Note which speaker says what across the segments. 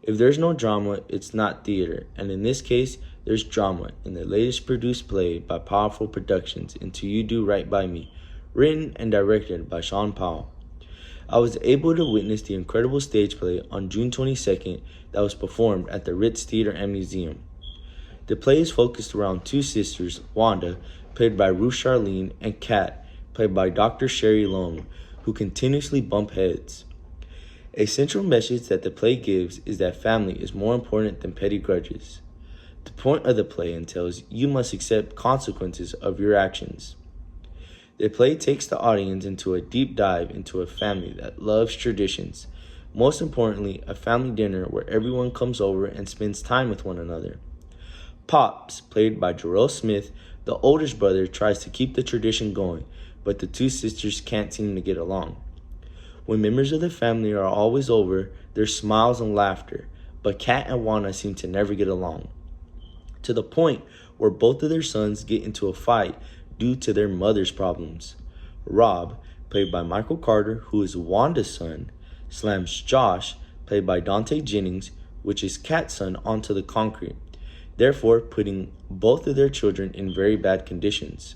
Speaker 1: If there's no drama, it's not theater, and in this case, there's drama in the latest produced play by Powerful Productions, Until You Do Right by Me, written and directed by Sean Powell. I was able to witness the incredible stage play on June 22nd that was performed at the Ritz Theater and Museum. The play is focused around two sisters, Wanda, played by Ruth Charlene, and Kat, played by Dr. Sherry Long, who continuously bump heads. A central message that the play gives is that family is more important than petty grudges. The point of the play entails you must accept consequences of your actions. The play takes the audience into a deep dive into a family that loves traditions. Most importantly, a family dinner where everyone comes over and spends time with one another. Pops, played by Jarrell Smith, the oldest brother, tries to keep the tradition going, but the two sisters can't seem to get along. When members of the family are always over, there's smiles and laughter, but Kat and Wanda seem to never get along, to the point where both of their sons get into a fight due to their mother's problems. Rob, played by Michael Carter, who is Wanda's son, slams Josh, played by Dante Jennings, which is Kat's son, onto the concrete, therefore putting both of their children in very bad conditions.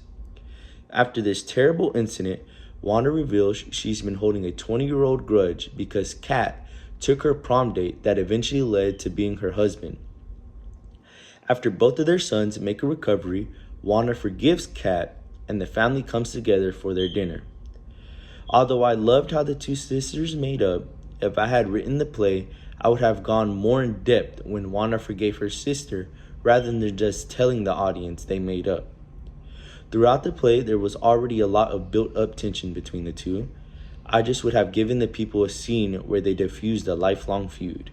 Speaker 1: After this terrible incident, Wanda reveals she's been holding a 20-year-old grudge because Kat took her prom date that eventually led to being her husband. After both of their sons make a recovery, Wanda forgives Kat and the family comes together for their dinner. Although I loved how the two sisters made up, if I had written the play, I would have gone more in depth when Wanda forgave her sister rather than just telling the audience they made up. Throughout the play, there was already a lot of built-up tension between the two. I just would have given the people a scene where they diffused a lifelong feud.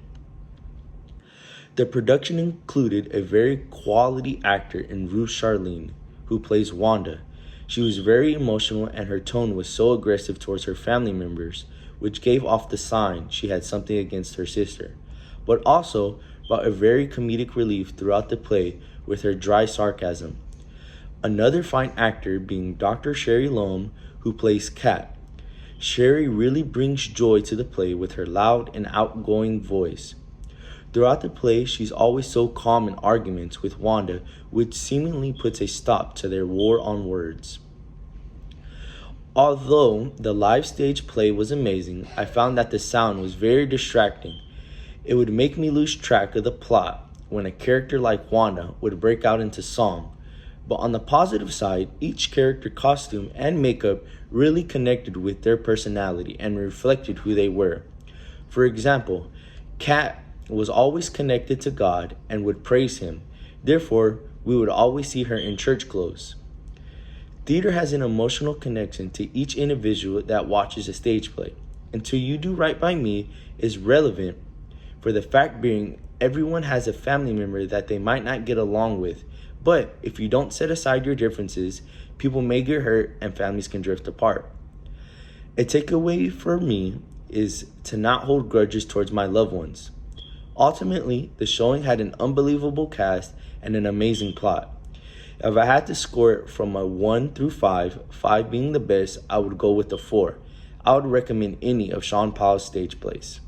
Speaker 1: The production included a very quality actor in Ruth Charlene, who plays Wanda. She was very emotional and her tone was so aggressive towards her family members, which gave off the sign she had something against her sister, but also brought a very comedic relief throughout the play with her dry sarcasm. Another fine actor being Dr. Sherry Long, who plays Kat. Sherry really brings joy to the play with her loud and outgoing voice. Throughout the play, she's always so calm in arguments with Wanda, which seemingly puts a stop to their war on words. Although the live stage play was amazing, I found that the sound was very distracting. It would make me lose track of the plot when a character like Wanda would break out into song. But on the positive side, each character costume and makeup really connected with their personality and reflected who they were. For example, Kat was always connected to God and would praise Him. Therefore, we would always see her in church clothes. Theater has an emotional connection to each individual that watches a stage play. Until You Do Right by Me is relevant for the fact being everyone has a family member that they might not get along with. But if you don't set aside your differences, people may get hurt and families can drift apart. A takeaway for me is to not hold grudges towards my loved ones. Ultimately, the showing had an unbelievable cast and an amazing plot. If I had to score it from a 1 through 5, 5 being the best, I would go with a 4. I would recommend any of Sean Powell's stage plays.